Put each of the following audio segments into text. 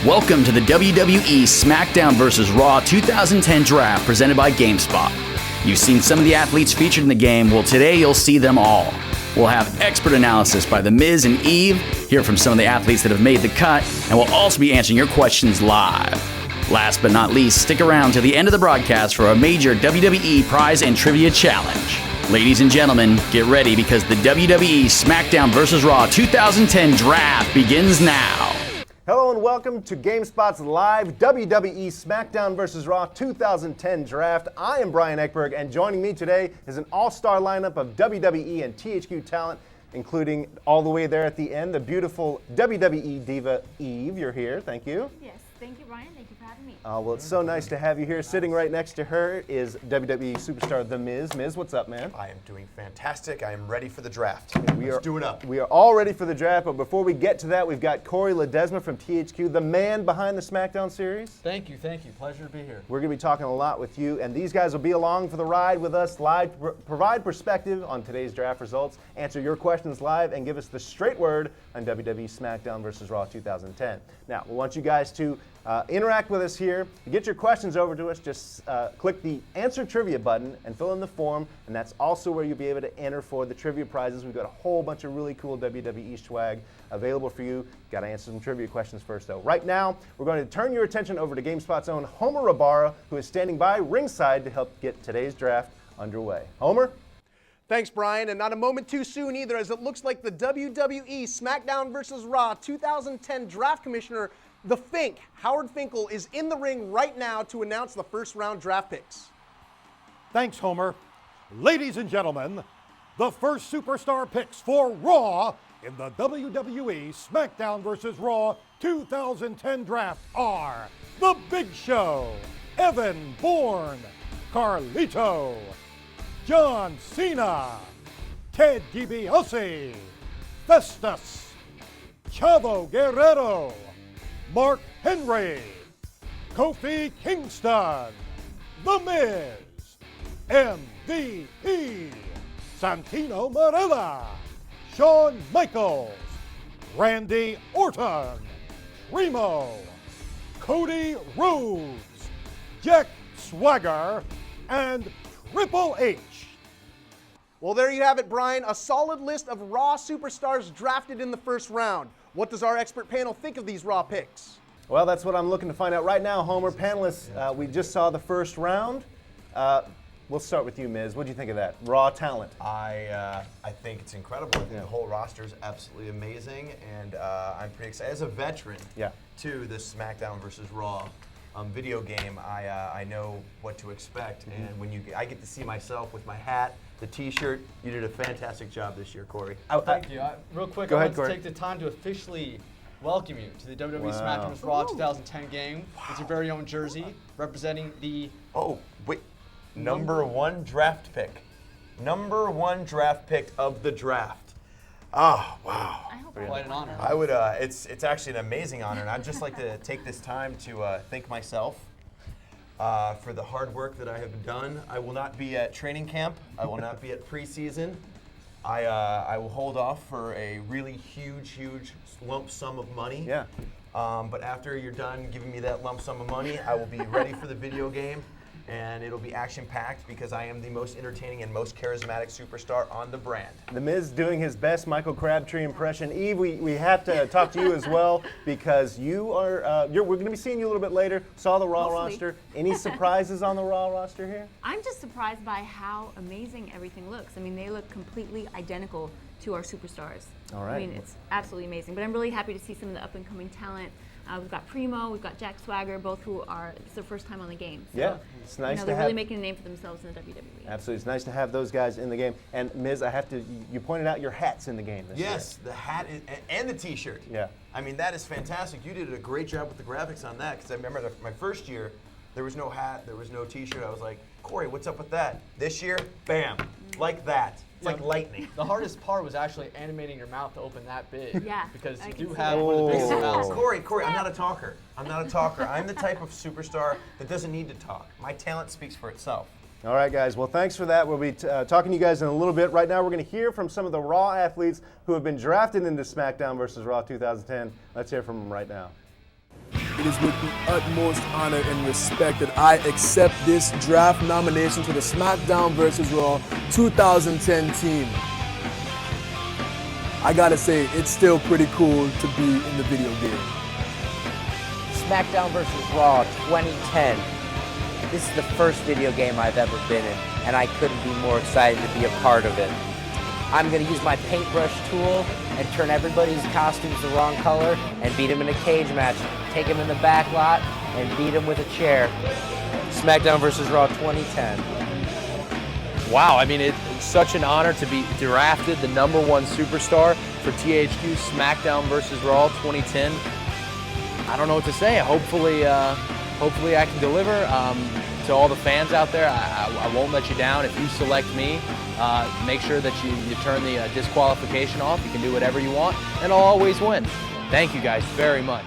Welcome to the WWE Smackdown vs. Raw 2010 draft presented by GameSpot. You've seen some of the athletes featured in the game. Well, today you'll see them all. We'll have expert analysis by The Miz and Eve, hear from some of the athletes that have made the cut, and we'll also be answering your questions live. Last but not least, stick around to the end of the broadcast for a major WWE prize and trivia challenge. Ladies and gentlemen, get ready because the WWE Smackdown vs. Raw 2010 draft begins now. Hello and welcome to GameSpot's live WWE Smackdown vs. Raw 2010 draft. I am Brian Eckberg, and joining me today is an all-star lineup of WWE and THQ talent, including all the way there at the end, the beautiful WWE Diva Eve. You're here. Thank you. Yes, thank you, Brian. Thank you for having me. Well, it's so nice to have you here. Sitting right next to her is WWE superstar The Miz. Miz, what's up, man? I am doing fantastic. I am ready for the draft. Let's do it up. We are all ready for the draft, but before we get to that, we've got Corey Ledesma from THQ, the man behind the Smackdown series. Thank you. Pleasure to be here. We're going to be talking a lot with you, and these guys will be along for the ride with us live, provide perspective on today's draft results, answer your questions live, and give us the straight word on WWE Smackdown vs. Raw 2010. Now, we want you guys to interact with us here. To get your questions over to us, just click the Answer Trivia button and fill in the form, and that's also where you'll be able to enter for the trivia prizes. We've got a whole bunch of really cool WWE swag available for you. Got to answer some trivia questions first, though. Right now, we're going to turn your attention over to GameSpot's own Homer Rabara, who is standing by ringside to help get today's draft underway. Homer? Thanks, Brian, and not a moment too soon either, as it looks like the WWE SmackDown vs. Raw 2010 Draft Commissioner, the Fink, Howard Finkel, is in the ring right now to announce the first round draft picks. Thanks, Homer. Ladies and gentlemen, the first superstar picks for Raw in the WWE SmackDown vs. Raw 2010 draft are The Big Show, Evan Bourne, Carlito, John Cena, Ted DiBiase, Festus, Chavo Guerrero, Mark Henry, Kofi Kingston, The Miz, MVP, Santino Marella, Shawn Michaels, Randy Orton, Primo, Cody Rhodes, Jack Swagger, and Triple H. Well, there you have it, Brian, a solid list of Raw superstars drafted in the first round. What does our expert panel think of these Raw picks? Well, that's what I'm looking to find out right now, Homer. Panelists, we just saw the first round. We'll start with you, Miz. What do you think of that? Raw talent. I think it's incredible. I think the whole roster is absolutely amazing, and I'm pretty excited. As a veteran to the SmackDown vs. Raw video game, I know what to expect, and when I get to see myself with my hat, the T-shirt. You did a fantastic job this year, Corey. Thank you. Real quick, Go I ahead, want Corey. to take the time to officially welcome you to the WWE SmackDown vs. Raw 2010 game. It's your very own jersey representing the... Oh, wait. Number one draft pick. Number one draft pick of the draft. Oh, wow. I hope Quite an honor. I would. It's actually an amazing honor, and I'd just like to take this time to thank myself for the hard work that I have done. I will not be at training camp. I will not be at preseason. I will hold off for a really huge lump sum of money. Yeah. But after you're done giving me that lump sum of money, I will be ready for the video game. And it'll be action-packed because I am the most entertaining and most charismatic superstar on the brand. The Miz doing his best Michael Crabtree impression. Eve, we have to talk to you as well because you are. We're going to be seeing you a little bit later. Saw the Raw roster. Any surprises on the Raw roster here? I'm just surprised by how amazing everything looks. I mean, they look completely identical to our superstars. All right. I mean, it's absolutely amazing. But I'm really happy to see some of the up-and-coming talent. We've got Primo, we've got Jack Swagger, both who it's their first time on the game. So, Yeah, it's nice to they're have. really making a name for themselves in the WWE. Absolutely, it's nice to have those guys in the game. And Miz, I have to. You pointed out your hats in the game this year. Yes, the hat and the T-shirt. Yeah. I mean, that is fantastic. You did a great job with the graphics on that because I remember my first year, there was no hat, there was no T-shirt. I was like, Corey, what's up with that? This year, bam, like that. It's like lightning. The hardest part was actually animating your mouth to open that big. Yeah, Because I you can do see have that. one of the biggest mouths. Corey, I'm not a talker. I'm the type of superstar that doesn't need to talk. My talent speaks for itself. All right, guys. Well, thanks for that. We'll be talking to you guys in a little bit. Right now, we're going to hear from some of the Raw athletes who have been drafted into SmackDown vs. Raw 2010. Let's hear from them right now. it is with the utmost honor and respect that I accept this draft nomination to the SmackDown vs. Raw 2010 team. I gotta say, it's still pretty cool to be in the video game. Smackdown vs. Raw 2010. This is the first video game I've ever been in, and I couldn't be more excited to be a part of it. I'm gonna use my paintbrush tool and turn everybody's costumes the wrong color and beat them in a cage match. Take them in the back lot and beat them with a chair. Smackdown vs. Raw 2010. Wow, I mean, it's such an honor to be drafted the #1 superstar for THQ SmackDown vs. Raw 2010. I don't know what to say. Hopefully I can deliver. To all the fans out there, I won't let you down. If you select me, make sure that you turn the disqualification off. You can do whatever you want, and I'll always win. Thank you guys very much.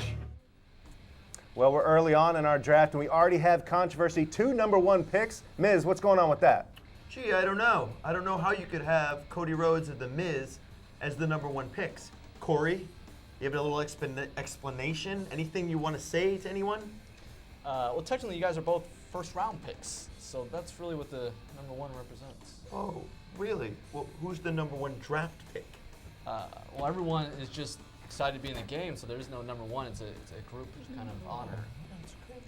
Well, we're early on in our draft, and we already have controversy. 2 #1 picks. Miz, what's going on with that? Gee, I don't know. I don't know how you could have Cody Rhodes and The Miz as the #1 picks. Corey, you have a little explanation? Anything you want to say to anyone? Well, technically, you guys are both first-round picks, so that's really what the #1 represents. Oh, really? Well, who's the #1 draft pick? Well, everyone is just excited to be in the game, so there is no #1. It's a group kind of honor.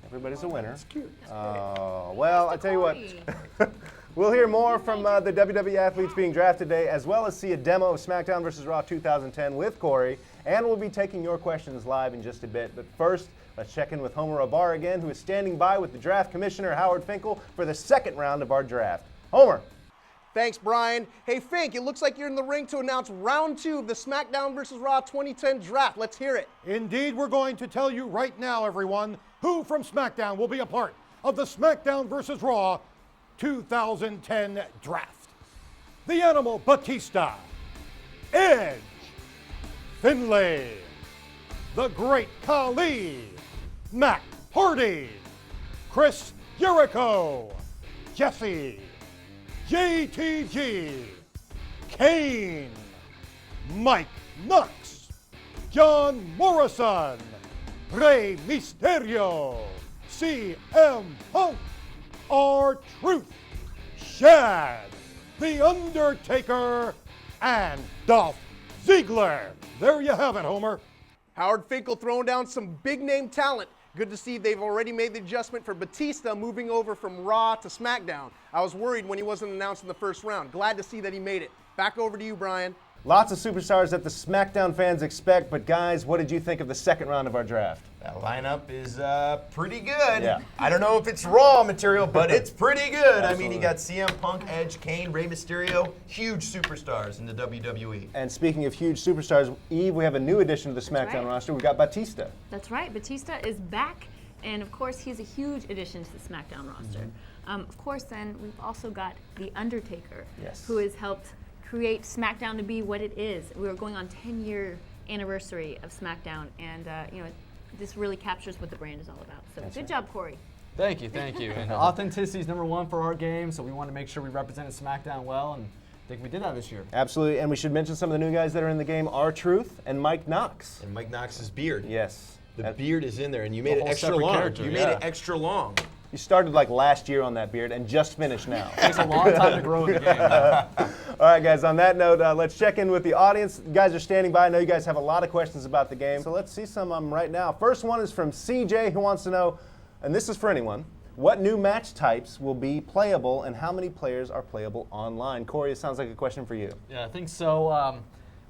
Everybody's a winner. That's cute. Well, I tell you what. We'll hear more from the WWE athletes being drafted today, as well as see a demo of SmackDown vs. Raw 2010 with Corey, and we'll be taking your questions live in just a bit. But first, let's check in with Homer Abar again, who is standing by with the draft commissioner, Howard Finkel, for the second round of our draft. Homer. Thanks, Brian. Hey, Fink, it looks like you're in the ring to announce round 2 of the SmackDown vs. Raw 2010 draft. Let's hear it. Indeed, we're going to tell you right now, everyone, who from SmackDown will be a part of the SmackDown vs. Raw 2010 draft. The Animal Batista, Edge, Finlay, The Great Khali, Matt Hardy, Chris Jericho, Jesse, JTG, Kane, Mike Knox, John Morrison, Rey Mysterio, CM Punk, R-Truth, Shad, The Undertaker, and Dolph Ziggler. There you have it, Homer. Howard Finkel throwing down some big-name talent. Good to see they've already made the adjustment for Batista moving over from Raw to SmackDown. I was worried when he wasn't announced in the first round. Glad to see that he made it. Back over to you, Brian. Lots of superstars that the SmackDown fans expect, but guys, what did you think of the second round of our draft? That lineup is pretty good. Yeah. I don't know if it's Raw material, but it's pretty good. Absolutely. I mean, you got CM Punk, Edge, Kane, Rey Mysterio, huge superstars in the WWE. And speaking of huge superstars, Eve, we have a new addition to the SmackDown roster. We've got Batista. That's right. Batista is back, and of course, he's a huge addition to the SmackDown roster. Of course, then, we've also got The Undertaker, who has helped create SmackDown to be what it is. We're going on 10-year anniversary of SmackDown, and this really captures what the brand is all about. So good job, Corey. Thank you, thank you. And authenticity is #1 for our game, so we want to make sure we represented SmackDown well, and I think we did that this year. Absolutely, and we should mention some of the new guys that are in the game, R-Truth and Mike Knox. And Mike Knox's beard. Yes. The beard is in there, and you made it extra long. You made it extra long. You started like last year on that beard and just finished now. It takes a long time to grow in the game. All right, guys, on that note, let's check in with the audience. You guys are standing by. I know you guys have a lot of questions about the game, so let's see some of them right now. First one is from CJ, who wants to know, and this is for anyone, what new match types will be playable and how many players are playable online? Corey, it sounds like a question for you. Yeah, I think so.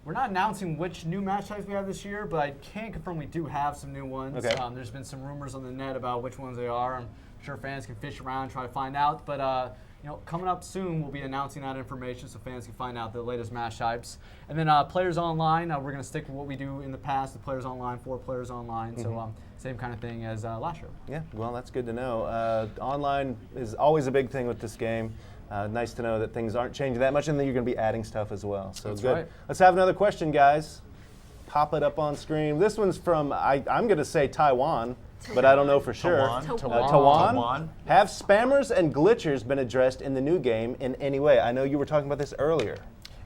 We're not announcing which new match types we have this year, but I can confirm we do have some new ones. Okay. There's been some rumors on the net about which ones they are. I'm sure fans can fish around and try to find out, but coming up soon, we'll be announcing that information so fans can find out the latest match types. And then players online, we're going to stick with what we do in the past, the players online, 4 players online. So same kind of thing as last year. Yeah, well, that's good to know. Online is always a big thing with this game. Nice to know that things aren't changing that much, and then you're going to be adding stuff as well. So That's good. right. Let's have another question, guys. Pop it up on screen. This one's from, I'm going to say Taiwan, but I don't know for sure. Tawan. Have spammers and glitchers been addressed in the new game in any way? I know you were talking about this earlier.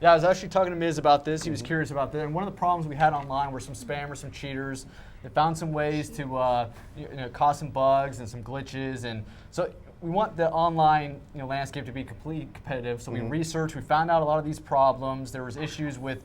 Yeah, I was actually talking to Miz about this. He was curious about that. And one of the problems we had online were some spammers, some cheaters. They found some ways to cause some bugs and some glitches. And so we want the online landscape to be completely competitive. So we researched, we found out a lot of these problems. There was issues with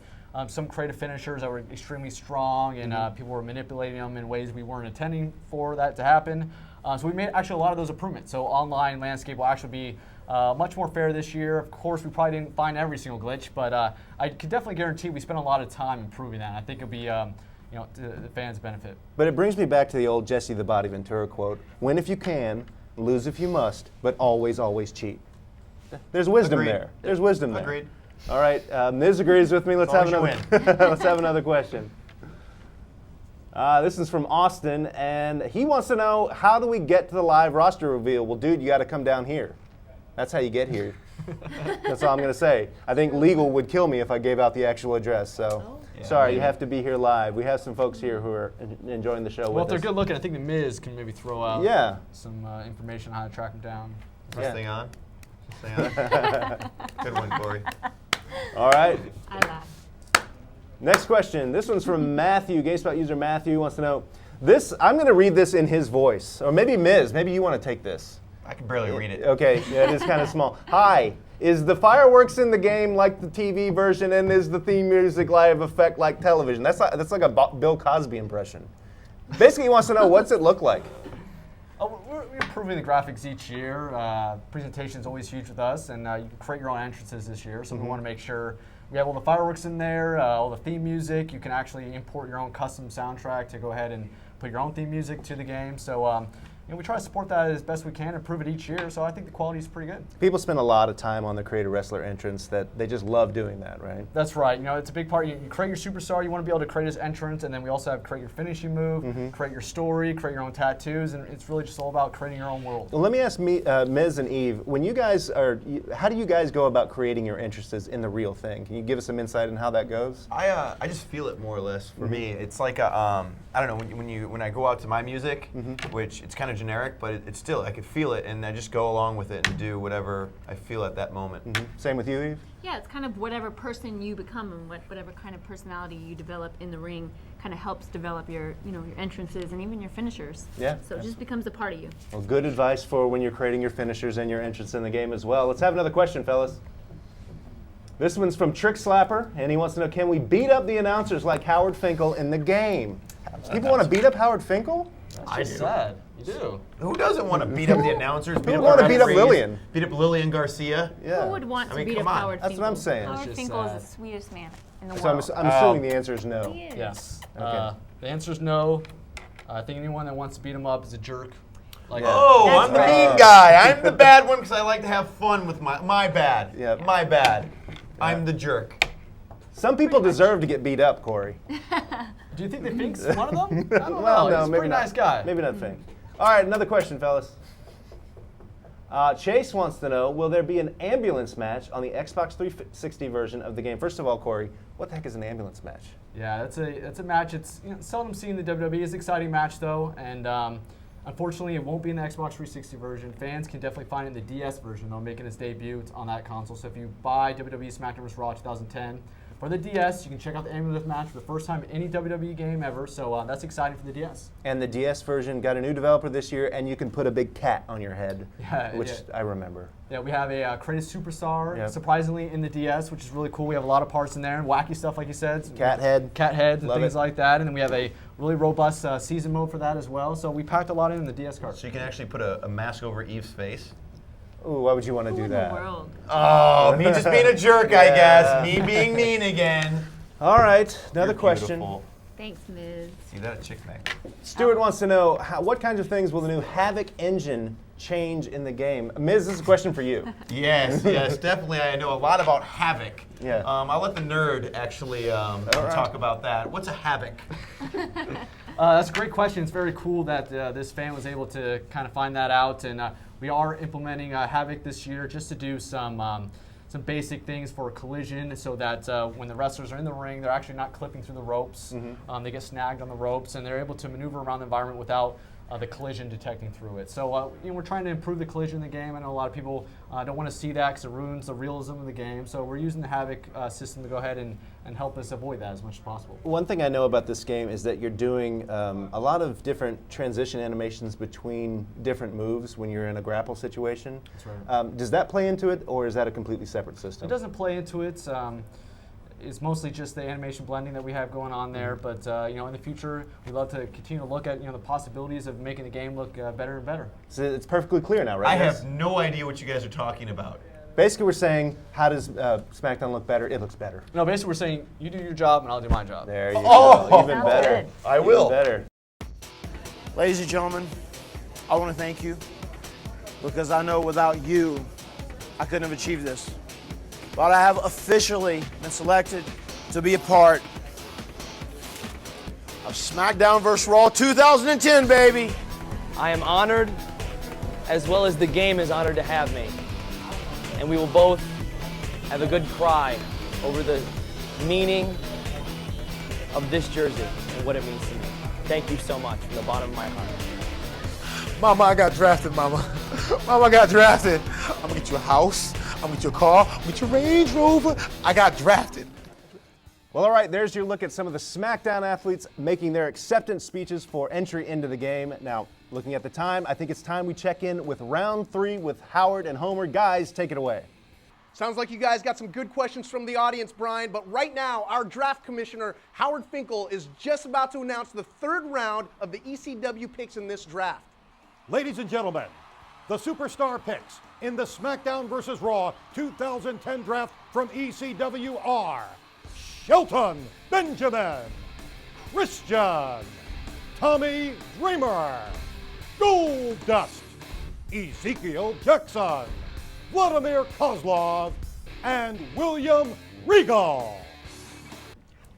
some creative finishers that were extremely strong, and people were manipulating them in ways we weren't intending for that to happen. So we made actually a lot of those improvements. So online landscape will actually be much more fair this year. Of course, we probably didn't find every single glitch, but I can definitely guarantee we spent a lot of time improving that. I think it'll be to the fans' benefit. But it brings me back to the old Jesse the Body Ventura quote: "Win if you can, lose if you must, but always, always cheat." There's wisdom there. There's wisdom there. Agreed. All right, Miz agrees with me. Let's have another. Let's have another question. This is from Austin, and he wants to know, how do we get to the live roster reveal? Well, dude, you got to come down here. That's how you get here. That's all I'm going to say. I think legal would kill me if I gave out the actual address. So, sorry, you have to be here live. We have some folks here who are enjoying the show with us. Well, if they're good looking, I think the Miz can maybe throw out some information on how to track them down. First thing on. Good one, Corey. All right. I laugh. Next question. This one's from Matthew. GameSpot user Matthew wants to know this. I'm going to read this in his voice, or maybe Miz. Maybe you want to take this. I can barely read it. Okay, yeah, it is kind of small. Hi. Is the fireworks in the game like the TV version, and is the theme music live effect like television? That's like a Bill Cosby impression. Basically, he wants to know, what's it look like? We're improving the graphics each year. Presentation is always huge with us, and you can create your own entrances this year. So we want to make sure we have all the fireworks in there, all the theme music. You can actually import your own custom soundtrack to go ahead and put your own theme music to the game. So we try to support that as best we can, improve it each year. So I think the quality is pretty good. People spend a lot of time on the Creator Wrestler entrance. That they just love doing that, right? That's right. It's a big part. You create your superstar. You want to be able to create his entrance, and then we also have create your finishing move, create your story, create your own tattoos, and it's really just all about creating your own world. Well, let me ask Miz and Eve, when you guys how do you guys go about creating your entrances in the real thing? Can you give us some insight on how that goes? I just feel it more or less. For me, it's like I don't know, when I go out to my music, which it's kind of generic, but it's still, I can feel it, and I just go along with it and do whatever I feel at that moment. Same with you, Eve? Yeah, it's kind of whatever person you become and whatever kind of personality you develop in the ring kind of helps develop your your entrances and even your finishers. Yeah. So it just becomes a part of you. Well, good advice for when you're creating your finishers and your entrance in the game as well. Let's have another question, fellas. This one's from Trick Slapper, and he wants to know, can we beat up the announcers like Howard Finkel in the game? People want to beat up Howard Finkel? I do. Sad. You do. Who doesn't want to beat up the announcers? Who would want to beat up Lillian? Beat up Lillian Garcia? Yeah. Who would want to beat up come on. Howard Finkel? That's what I'm saying. Howard Finkel is the sweetest man in the So world. I'm assuming the answer is no. He is. Yes. Okay. The answer is no. I think anyone that wants to beat him up is a jerk. Oh, I'm the mean guy. I'm the bad one because I like to have fun with my bad. Yep. My bad. I'm the jerk. Some people deserve to get beat up, Corey. Do you think the Fink's one of them? I don't Well, know. no, He's a maybe pretty not. nice guy. Maybe not Fink. All right, another question, fellas. Chase wants to know, will there be an ambulance match on the Xbox 360 version of the game? First of all, Corey, what the heck is an ambulance match? Yeah, that's a match. It's seldom seen in the WWE. It's an exciting match though, and unfortunately, it won't be in the Xbox 360 version. Fans can definitely find it in the DS version though, making its debut on that console. So if you buy WWE SmackDown vs. Raw 2010 for the DS, you can check out the ambulance match for the first time in any WWE game ever. So that's exciting for the DS. And the DS version got a new developer this year, and you can put a big cat on your head, which I remember. Yeah, we have a Creative Superstar, Yep. surprisingly, in the DS, which is really cool. We have a lot of parts in there, and wacky stuff, like you said. Cat head. Cat heads and Love things it. like that. And then we have a really robust season mode for that as well. So we packed a lot in the DS card. So you can actually put a mask over Eve's face. Ooh, why would you want to Who do in that? the world? Oh, me just being a jerk, I guess. Me being mean again. All right, another You're question. beautiful. Thanks, Miz. See that at Chick Mac. Stuart wants to know, what kinds of things will the new Havoc engine change in the game? Miz, this is a question for you. Yes, definitely. I know a lot about Havoc. Yeah. I'll let the nerd actually talk about that. What's a Havoc? That's a great question. It's very cool that this fan was able to kind of find that out. And we are implementing Havoc this year just to do some basic things for collision so that when the wrestlers are in the ring, they're actually not clipping through the ropes. They get snagged on the ropes, and they're able to maneuver around the environment without the collision detecting through it. So we're trying to improve the collision in the game. I know a lot of people don't want to see that because it ruins the realism of the game. So we're using the Havoc system to go ahead and help us avoid that as much as possible. One thing I know about this game is that you're doing a lot of different transition animations between different moves when you're in a grapple situation. That's right. Does that play into it, or is that a completely separate system? It doesn't play into it. It's mostly just the animation blending that we have going on there. But in the future, we'd love to continue to look at the possibilities of making the game look better and better. So it's perfectly clear now, right? I have no idea what you guys are talking about. Basically, we're saying, how does SmackDown look better? It looks better. No, basically we're saying you do your job and I'll do my job. There you go. Even better. Good. I will. Even better. Ladies and gentlemen, I want to thank you because I know without you, I couldn't have achieved this. But I have officially been selected to be a part of SmackDown vs. Raw 2010, baby. I am honored, as well as the game is honored to have me. And we will both have a good cry over the meaning of this jersey and what it means to me. Thank you so much from the bottom of my heart. Mama, I got drafted, Mama. Mama, I got drafted. I'm gonna get you a house. I'm gonna get you a car. I'm gonna get you a Range Rover. I got drafted. Well, all right, there's your look at some of the SmackDown athletes making their acceptance speeches for entry into the game. Now, looking at the time, I think it's time we check in with round 3 with Howard and Homer. Guys, take it away. Sounds like you guys got some good questions from the audience, Brian, but right now, our draft commissioner, Howard Finkel, is just about to announce the 3rd round of the ECW picks in this draft. Ladies and gentlemen, the superstar picks in the SmackDown vs. Raw 2010 draft from ECW are Shelton Benjamin, Christian, Tommy Dreamer, Goldust, Ezekiel Jackson, Vladimir Kozlov, and William Regal.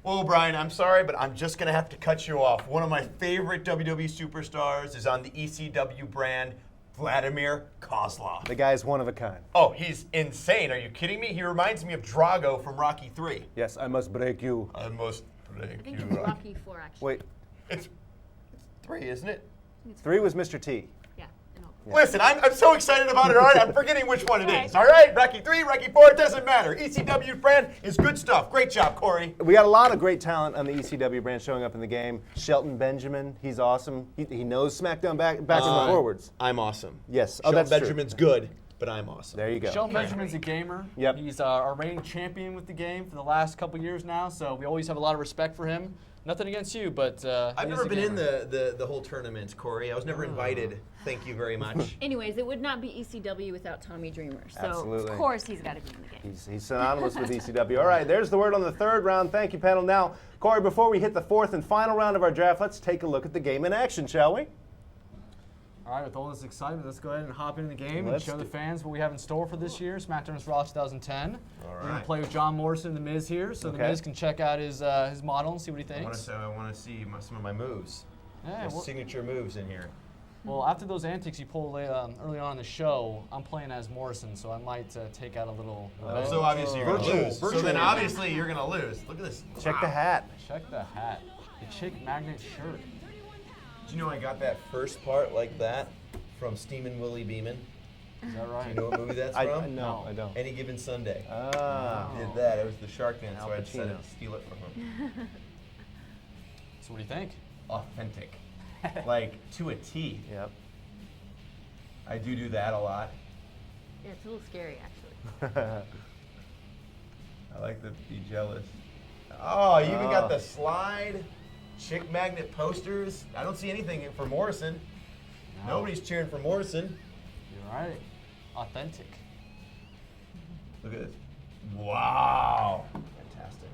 Well, Brian, I'm sorry, but I'm just going to have to cut you off. One of my favorite WWE superstars is on the ECW brand, Vladimir Kozlov. The guy's one of a kind. Oh, he's insane. Are you kidding me? He reminds me of Drago from Rocky 3. Yes, I must break you. I must break I think you. it's Rocky 4, actually. Wait, It's 3, isn't it? 3 was Mr. T. Yeah. No. Listen, I'm so excited about it, all right? I'm forgetting which one it is, all right? Rocky 3, Rocky 4, it doesn't matter. ECW brand is good stuff. Great job, Corey. We got a lot of great talent on the ECW brand showing up in the game. Shelton Benjamin, he's awesome. He knows SmackDown backwards and forwards. I'm awesome. Yes. Shelton that's Benjamin's true. good, but I'm awesome. There you go. Shelton Benjamin's a gamer. Yep. He's our reigning champion with the game for the last couple years now, so we always have a lot of respect for him. Nothing against you, but I've he is never a been in gamer. the whole tournament, Corey. I was never invited. Thank you very much. Anyways, it would not be ECW without Tommy Dreamer. So, Absolutely. of course, he's got to be in the game. He's synonymous with ECW. All right, there's the word on the 3rd round. Thank you, panel. Now, Corey, before we hit the 4th and final round of our draft, let's take a look at the game in action, shall we? All right, with all this excitement, let's go ahead and hop into the game Let's and show do- the fans what we have in store for this year, SmackDown vs. Raw 2010. All We're going right. to play with John Morrison and The Miz here, so Okay. The Miz can check out his model and see what he I want thinks. to see some of my moves. Yeah, My signature moves in here. well, after those antics you pulled early on in the show, I'm playing as Morrison, so I might take out a little... So obviously you're going to lose. So virtual. then obviously you're going to lose. Look at this. Check the Wow. hat. Check the hat. The chick magnet shirt. Do you know I got that first part like that from Steamin' Willie Beeman? Is that Do right? you know what movie that's from? No, I don't. Any Given Sunday. Ah. Did that. It was the Shark Man, Al so I decided Pacino. to steal it from him. So what do you think? Authentic. Like, to a T. Yep. I do that a lot. Yeah, it's a little scary, actually. I like to be jealous. Oh, you even got the slide, chick magnet posters. I don't see anything for Morrison. No. Nobody's cheering for Morrison. You're right. Authentic. Look at this. Wow. Fantastic.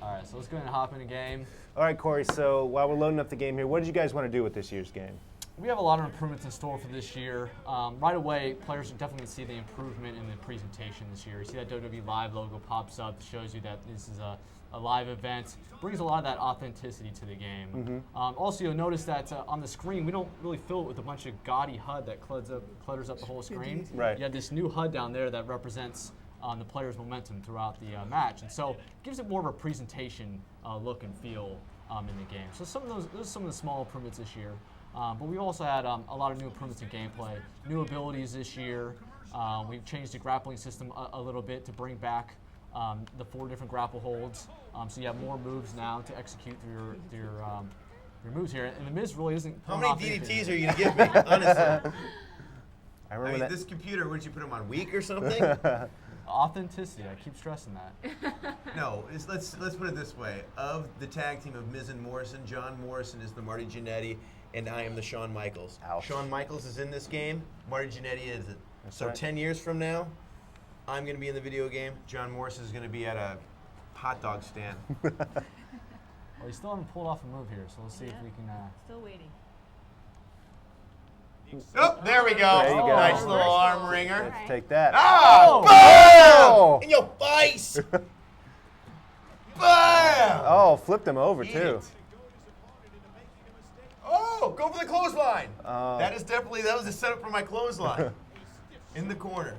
All right, so let's go ahead and hop in a game. All right, Corey, so while we're loading up the game here, what did you guys want to do with this year's game? We have a lot of improvements in store for this year. Right away, players are definitely see the improvement in the presentation this year. You see that WWE Live logo pops up, shows you that this is a live event. Brings a lot of that authenticity to the game. Also, you'll notice that on the screen, we don't really fill it with a bunch of gaudy HUD that clutters up the whole screen. Right. You have this new HUD down there that represents the player's momentum throughout the match, and so it gives it more of a presentation look and feel in the game. So those are some of the small improvements this year. But we also had a lot of new improvements in gameplay, new abilities this year. We've changed the grappling system a little bit to bring back the 4 different grapple holds. So you have more moves now to execute through your moves here. And the Miz really isn't. How many DDTs are you going to give me, honestly? I mean, this computer, what did you put them on, weak or something? Authenticity, I keep stressing that. No, let's put it this way. Of the tag team of Miz and Morrison, John Morrison is the Marty Jannetty, and I am the Shawn Michaels. Ouch. Shawn Michaels is in this game, Marty Jannetty isn't. So right. 10 years from now, I'm going to be in the video game. John Morrison is going to be at a hot dog stand. Well, you still haven't pulled off a move here, so let's see if we can. Still waiting. Oh, there we go. There you go. Nice little arm wringer. Let's take that. Oh! Oh! Bam! In your face! Bam! Oh, flipped him over, Eat too. it. Oh, go for the clothesline. That was a setup for my clothesline. In the corner.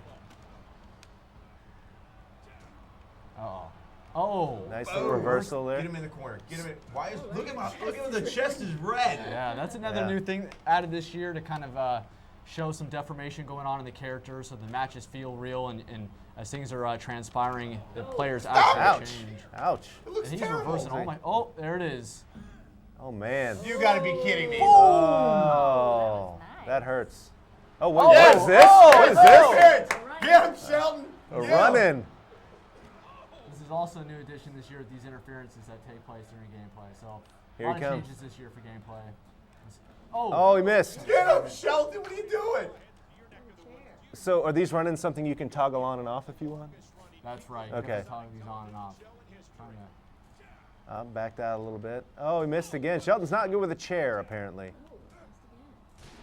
Uh-oh. Oh. Nice little reversal there. Get him in the corner. Get him in. Look at him, the chest is red. Yeah, that's another new thing added this year to kind of show some deformation going on in the characters so the matches feel real and as things are transpiring, the players actually change. Ouch. It looks And he's terrible. reversing. Oh, there it is. Oh, man. You gotta be kidding me. Oh, that hurts. Oh, what is this? Oh, what is this? Get him, Shelton. A run-in. This is also a new addition this year with these interferences that take place during gameplay. So Here a lot he of comes. changes this year for gameplay. Oh, he missed. Get him, Shelton. What are you doing? So are these run-ins something you can toggle on and off if you want? That's right. You Okay. have to toggle these on and off. Trying to Backed out a little bit. Oh, he missed again. Shelton's not good with a chair, apparently.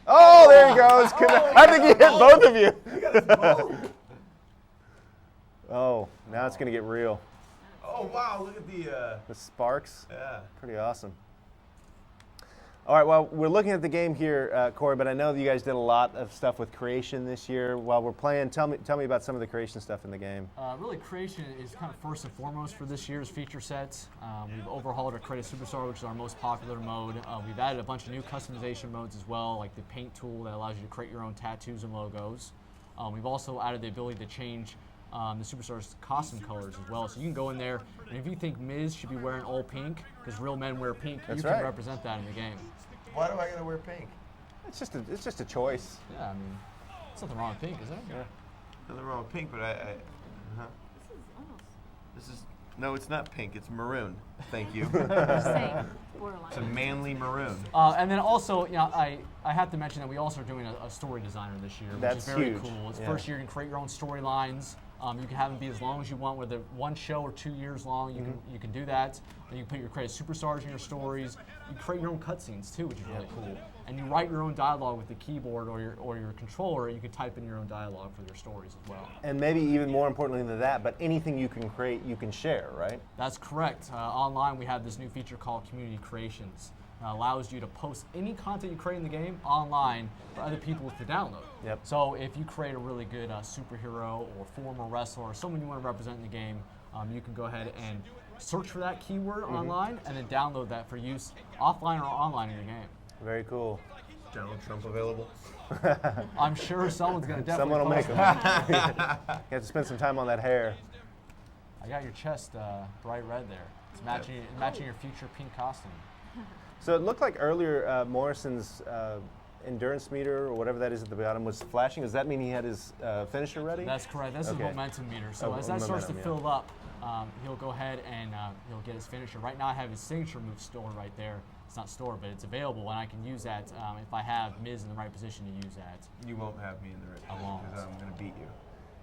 Oh, there he goes. I think he hit both of you. Oh, now it's going to get real. Oh, wow. Look at the sparks. Yeah. Pretty awesome. All right, well, we're looking at the game here, Corey, but I know that you guys did a lot of stuff with creation this year. While we're playing, tell me about some of the creation stuff in the game. Really, creation is kind of first and foremost for this year's feature sets. We've overhauled our Create a Superstar, which is our most popular mode. We've added a bunch of new customization modes as well, like the paint tool that allows you to create your own tattoos and logos. We've also added the ability to change the Superstar's costume colors as well. So you can go in there, and if you think Miz should be wearing all pink, because real men wear pink, you can represent that in the game. Why do I gotta wear pink? It's just a choice. Yeah, I mean, there's nothing wrong with pink, is there? Yeah. Nothing wrong with pink, but This is no, it's not pink. It's maroon. Thank you. It's a manly maroon. And then also, you know, I have to mention that we also are doing a story designer this year, which is very huge. cool. It's the first year you can create your own storylines. You can have them be as long as you want, whether 1 show or 2 years long. You can do that. And you can put your creative superstars in your stories. You create your own cutscenes too, which is really cool. And you write your own dialogue with the keyboard or your controller. You can type in your own dialogue for your stories as well. And maybe even more importantly than that, but anything you can create, you can share, right? That's correct. Online, we have this new feature called Community Creations. It allows you to post any content you create in the game online for other people to download. Yep. So if you create a really good superhero or former wrestler or someone you want to represent in the game, you can go ahead and search for that keyword online and then download that for use offline or online in your game. Very cool. Donald Trump available? I'm sure someone's going to definitely Someone will make post them. that. You have to spend some time on that hair. I got your chest bright red there. It's matching your future pink costume. So it looked like earlier Morrison's endurance meter or whatever that is at the bottom was flashing. Does that mean he had his finisher ready? That's correct. That's his momentum meter. So as that starts to fill up, he'll go ahead and he'll get his finisher. Right now I have his signature move stored right there. It's not stored, but it's available, and I can use that if I have Miz in the right position to use that. You won't have me in the right position because I'm going to beat you.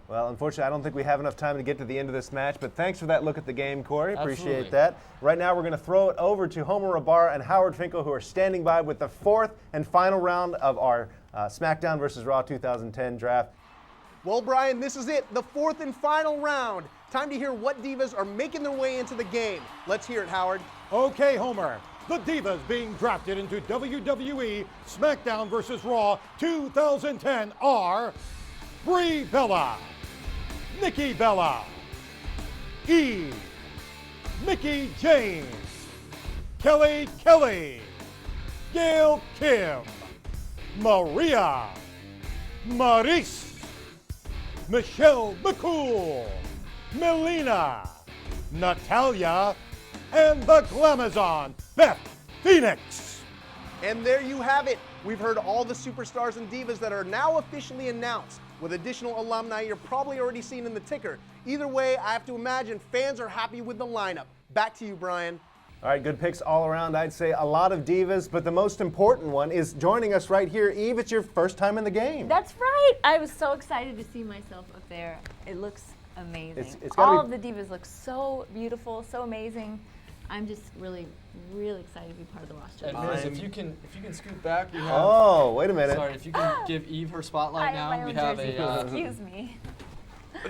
Well, unfortunately, I don't think we have enough time to get to the end of this match, but thanks for that look at the game, Corey. Absolutely. Appreciate that. Right now, we're going to throw it over to Homer Ibarra and Howard Finkel, who are standing by with the 4th and final round of our SmackDown vs. Raw 2010 draft. Well, Brian, this is it, the 4th and final round. Time to hear what Divas are making their way into the game. Let's hear it, Howard. Okay, Homer. The Divas being drafted into WWE SmackDown vs. Raw 2010 are Brie Bella, Nikki Bella, Eve, Mickie James, Kelly Kelly, Gail Kim, Maria, Maurice, Michelle McCool, Melina, Natalia, and the Glamazon, Beth Phoenix. And there you have it. We've heard all the superstars and divas that are now officially announced, with additional alumni you're probably already seeing in the ticker. Either way, I have to imagine fans are happy with the lineup. Back to you, Brian. All right, good picks all around. I'd say a lot of divas, but the most important one is joining us right here. Eve, it's your first time in the game. That's right. I was so excited to see myself up there. It looks amazing. It's all of the divas look so beautiful, so amazing. I'm just really, really excited to be part of the roster. And Miz, if you can scoot back, we have. Oh, wait a minute. Sorry, if you can give Eve her spotlight now. We have a. Excuse me.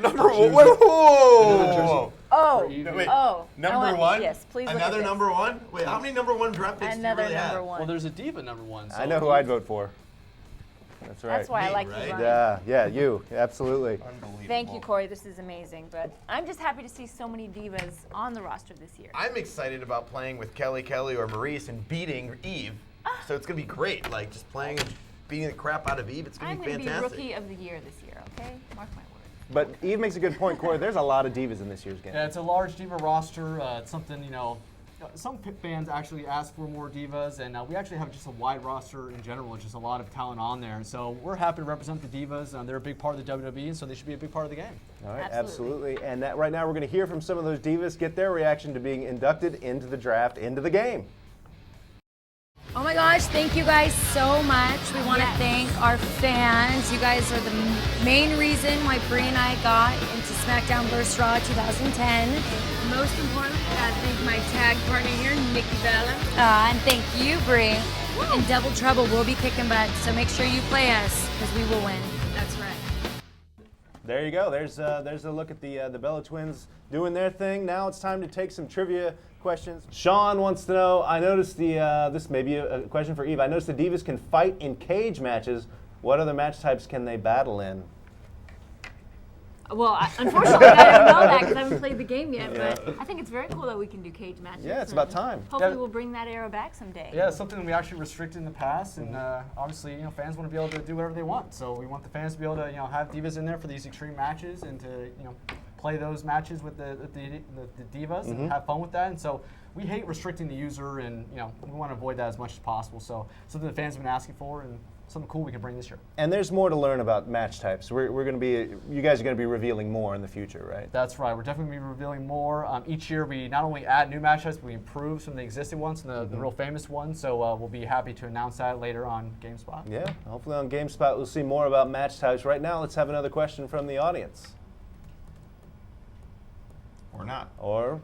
Number one. Whoa. Oh. Wait. Oh. Number one? Yes, please. Another number one? Wait, how many number one draft picks do you really have? one. Well, there's a diva number one. So I know who I'd vote for. That's right. That's why I like you, right? Brian. Yeah, you. Absolutely. Unbelievable. Thank you, Corey. This is amazing. But I'm just happy to see so many divas on the roster this year. I'm excited about playing with Kelly or Maurice and beating Eve. So it's going to be great. Like, just playing and beating the crap out of Eve. It's going to be fantastic. I'm going to be Rookie of the Year this year, okay? Mark my words. But Eve makes a good point, Corey. There's a lot of divas in this year's game. Yeah, it's a large diva roster. It's something, some fans actually ask for more divas, and we actually have just a wide roster in general, just a lot of talent on there. And so we're happy to represent the divas. They're a big part of the WWE, so they should be a big part of the game. All right, absolutely. And right now we're going to hear from some of those divas, get their reaction to being inducted into the draft, into the game. Oh my gosh, thank you guys so much. We want to thank our fans. You guys are the main reason why Brie and I got into SmackDown vs. Raw 2010. Most important, I thank my tag partner here, Nikki Bella. And thank you, Brie. In Double Trouble, we'll be kicking butt, so make sure you play us, because we will win. That's right. There you go. There's a look at the Bella twins doing their thing. Now it's time to take some trivia questions. Sean wants to know, I noticed this may be a question for Eve. I noticed the divas can fight in cage matches. What other match types can they battle in? Well, unfortunately, I don't know that because I haven't played the game yet, but I think it's very cool that we can do cage matches. Yeah, it's about time. Hopefully we'll bring that era back someday. Yeah, it's something we actually restricted in the past, and obviously, fans want to be able to do whatever they want. So we want the fans to be able to, have divas in there for these extreme matches and to, play those matches with the divas and have fun with that. And so we hate restricting the user, and we want to avoid that as much as possible. So something the fans have been asking for, and something cool we can bring this year. And there's more to learn about match types. We're going to be, you guys are going to be revealing more in the future, right? That's right. We're definitely going to be revealing more. Each year we not only add new match types, but we improve some of the existing ones and the real famous ones. So we'll be happy to announce that later on GameSpot. Yeah, hopefully on GameSpot we'll see more about match types. Right now, let's have another question from the audience. Or not. Or,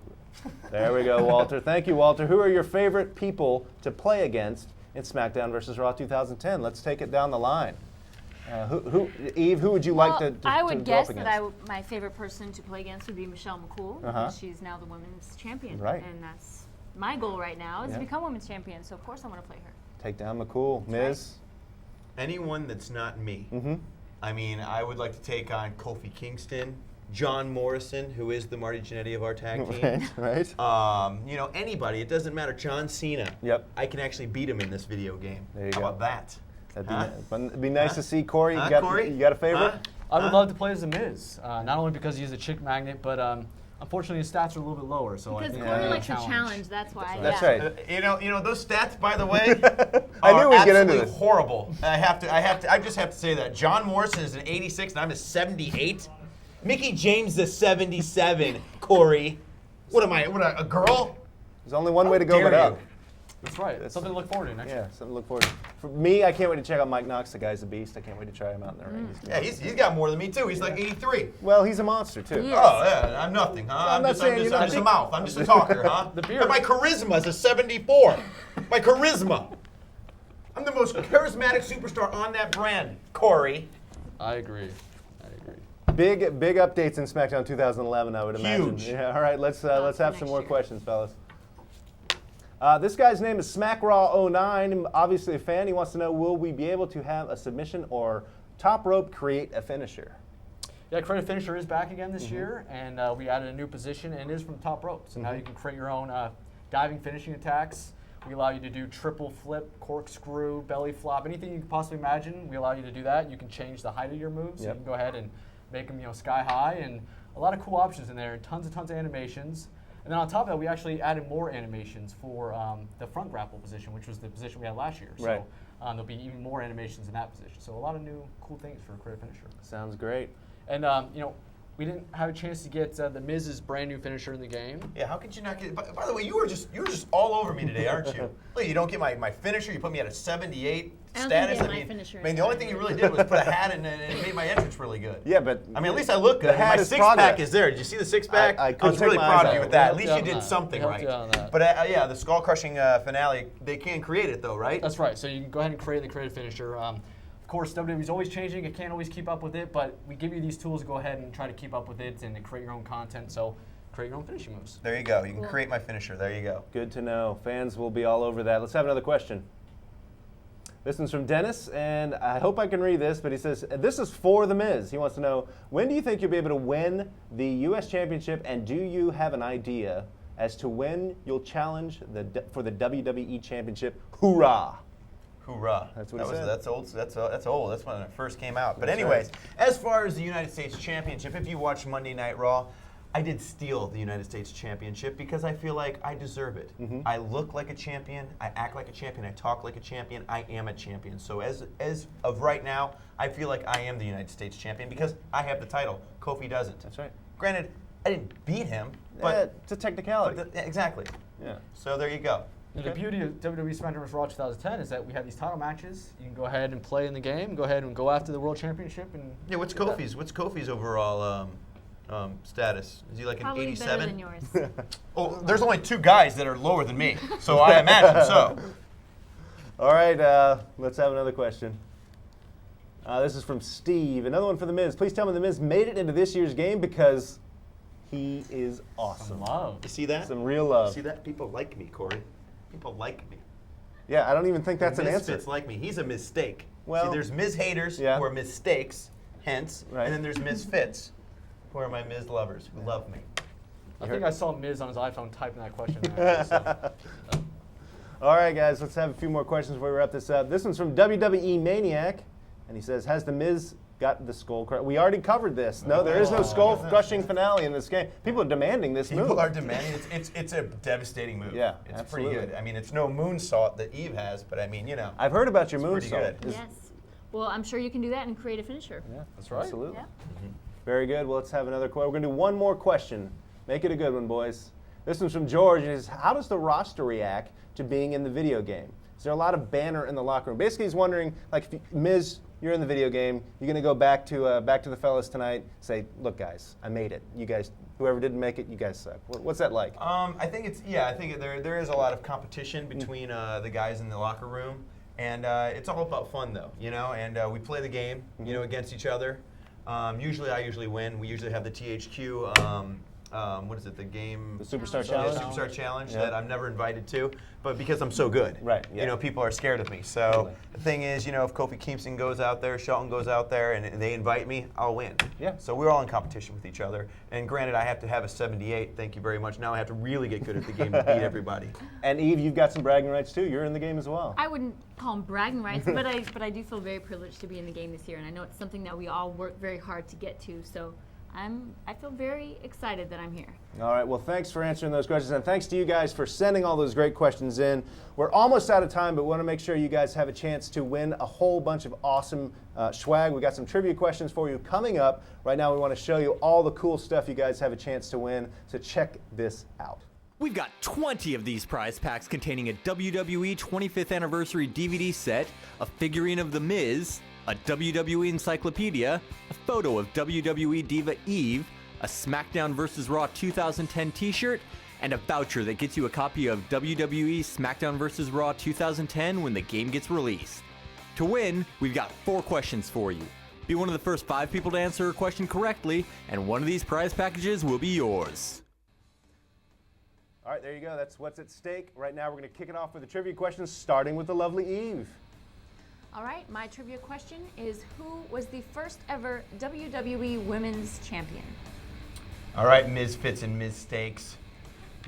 there we go, Walter. Thank you, Walter. Who are your favorite people to play against in SmackDown vs. Raw 2010? Let's take it down the line. Eve, who would you like to I would guess against? that my favorite person to play against would be Michelle McCool, because she's now the women's champion. Right. And that's my goal right now, is to become women's champion. So, of course, I want to play her. Take down McCool. Miz? Anyone that's not me. I mean, I would like to take on Kofi Kingston, John Morrison, who is the Marty Jannetty of our tag team. Right. Anybody. It doesn't matter. John Cena. Yep. I can actually beat him in this video game. There you How go. about that? It'd be nice to see Corey. Corey? You got a favorite? I would love to play as The Miz, not only because he's a chick magnet, but unfortunately his stats are a little bit lower. So because I think Corey likes a challenge, that's why. That's right. You know those stats, by the way, I knew we'd get into absolutely this. horrible. I just have to say that John Morrison is an 86 and I'm a 78. Mickey James is 77. Corey, what am I? A girl? There's only one way to go dare but up. you. That's right. That's something to look forward to next year. Yeah, something to look forward to. For me, I can't wait to check out Mike Knox. The guy's a beast. I can't wait to try him out in the ring. Yeah, he's got more than me too. He's like 83. Well, he's a monster too. Oh yeah, I'm nothing, huh? I'm not saying you're I'm just a mouth. I'm just a talker, huh? beard. And my charisma is a 74. My charisma. I'm the most charismatic superstar on that brand, Corey. I agree. Big updates in SmackDown 2011, I would imagine. Huge. Yeah, all right, let's have some more questions, fellas. This guy's name is SmackRaw09. Obviously a fan. He wants to know, will we be able to have a submission or top rope create a finisher? Yeah, create a finisher is back again this year, and we added a new position, and it is from top rope. So now you can create your own diving finishing attacks We allow you to do triple flip, corkscrew, belly flop, anything you can possibly imagine. We allow you to do that. You can change the height of your moves. So you can go ahead and make them, sky high, and a lot of cool options in there. Tons of animations. And then on top of that, we actually added more animations for the front grapple position, which was the position we had last year. So there'll be even more animations in that position. So a lot of new cool things for Creative Finisher. Sounds great. And we didn't have a chance to get the Miz's brand new finisher in the game. Yeah, how could you not get? By the way, you were just all over me today, aren't you? Look, you don't get my finisher. You put me at a 78 status. I mean, the only thing you really did was put a hat in and it made my entrance really good. Yeah, but I mean, at least I look good. My six-pack is there. Did you see the six-pack? I was really proud of you with that. At least you did something right. But yeah, the skull-crushing finale, they can create it though, right? That's right. So you can go ahead and create the creative finisher. Of course, WWE's always changing. It can't always keep up with it, but we give you these tools to go ahead and try to keep up with it and to create your own content. So create your own finishing moves. There you go. You can create my finisher. There you go. Good to know. Fans will be all over that. Let's have another question. This one's from Dennis, and I hope I can read this, but he says, this is for The Miz. He wants to know, when do you think you'll be able to win the U.S. Championship, and do you have an idea as to when you'll challenge for the WWE Championship? Hoorah! Hoorah. That's what he said. That's old. That's old. That's when it first came out. But anyways, as far as the United States Championship, if you watch Monday Night Raw, I did steal the United States Championship because I feel like I deserve it. I look like a champion. I act like a champion. I talk like a champion. I am a champion. So as of right now, I feel like I am the United States Champion because I have the title. Kofi doesn't. That's right. Granted, I didn't beat him, but it's a technicality. Exactly. Yeah. So there you go. And the beauty of WWE SmackDown vs. Raw 2010 is that we have these title matches. You can go ahead and play in the game. Go ahead and go after the World Championship. And yeah, what's Kofi's overall status? Is he like Probably an 87? Better than yours. Oh, there's only 2 guys that are lower than me, so I imagine so. All right, let's have another question. This is from Steve. Another one for The Miz. Please tell me The Miz made it into this year's game because he is awesome. Some love. You see that? Some real love. See that? People like me, Corey. People like me. Yeah, I don't even think that's an answer. Misfits like me. He's a mistake. Well, see, there's Miz haters who are mistakes, hence, and then there's misfits, who are my Miz lovers who love me. I think I saw Miz on his iPhone typing that question there. All right, guys, let's have a few more questions before we wrap this up. This one's from WWE Maniac, and he says, has The Miz got the skull crush? We already covered this. No, there is no skull crushing finale in this game. People are demanding this move. People are demanding it. It's a devastating move. Yeah, it's absolutely. pretty good. I mean, it's no moonsault that Eve has, but I mean, I've heard about your moonsault. Yes. Well, I'm sure you can do that and create a finisher. Yeah, that's right. Absolutely. Yeah. Very good. Well, let's have another question. We're going to do one more question. Make it a good one, boys. This one's from George. He says, how does the roster react to being in the video game? Is there a lot of banter in the locker room? Basically, he's wondering, like, if Miz, you're in the video game, you're going to go back to the fellas tonight, say, look, guys, I made it. You guys, whoever didn't make it, you guys suck. What's that like? I think there is a lot of competition between the guys in the locker room, and it's all about fun, though, and we play the game, against each other. Usually I win. We usually have the THQ, what is it, the game? The Superstar Challenge? The Superstar Challenge that I'm never invited to, but because I'm so good. Right. Yeah. People are scared of me. So the thing is, if Kofi Kingston goes out there, Shelton goes out there, and they invite me, I'll win. Yeah. So we're all in competition with each other. And granted, I have to have a 78. Thank you very much. Now I have to really get good at the game to beat everybody. And Eve, you've got some bragging rights too. You're in the game as well. I wouldn't call them bragging rights, but I do feel very privileged to be in the game this year, and I know it's something that we all work very hard to get to. So I feel very excited that I'm here. All right, well, thanks for answering those questions, and thanks to you guys for sending all those great questions in. We're almost out of time, but we want to make sure you guys have a chance to win a whole bunch of awesome swag. We got some trivia questions for you coming up. Right now, we want to show you all the cool stuff you guys have a chance to win, so check this out. We've got 20 of these prize packs containing a WWE 25th Anniversary DVD set, a figurine of The Miz, a WWE encyclopedia, a photo of WWE Diva Eve, a SmackDown vs. Raw 2010 t-shirt, and a voucher that gets you a copy of WWE SmackDown vs. Raw 2010 when the game gets released. To win, we've got 4 questions for you. Be one of the first 5 people to answer a question correctly, and one of these prize packages will be yours. All right, there you go. That's what's at stake. Right now, we're going to kick it off with the trivia questions, starting with the lovely Eve. All right, my trivia question is, who was the first ever WWE Women's Champion? All right, Misfits and Mistakes.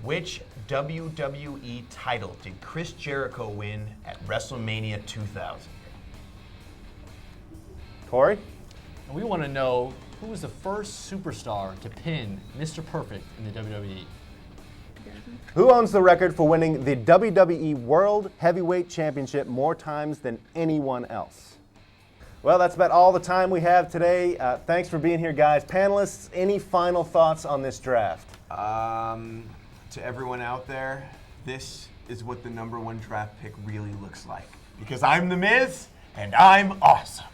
Which WWE title did Chris Jericho win at WrestleMania 2000? Corey? And we want to know who was the first superstar to pin Mr. Perfect in the WWE. Who owns the record for winning the WWE World Heavyweight Championship more times than anyone else? Well, that's about all the time we have today. Thanks for being here, guys. Panelists, any final thoughts on this draft? To everyone out there, this is what the #1 draft pick really looks like. Because I'm The Miz, and I'm awesome.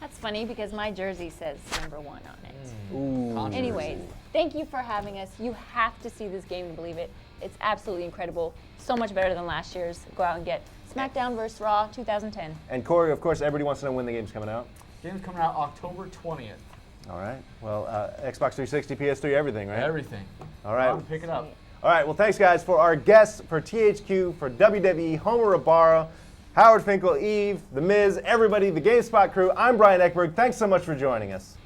That's funny because my jersey says #1 on it. Ooh. Anyways, thank you for having us. You have to see this game and believe it. It's absolutely incredible. So much better than last year's. Go out and get SmackDown vs. Raw 2010. And Corey, of course, everybody wants to know when the game's coming out. Game's coming out October 20th. All right. Well, Xbox 360, PS3, everything, right? Everything. All right. Go pick it up. All right. Well, thanks, guys, for our guests, for THQ, for WWE, Homer Ibarra, Howard Finkel, Eve, The Miz, everybody, the GameSpot crew. I'm Brian Eckberg. Thanks so much for joining us.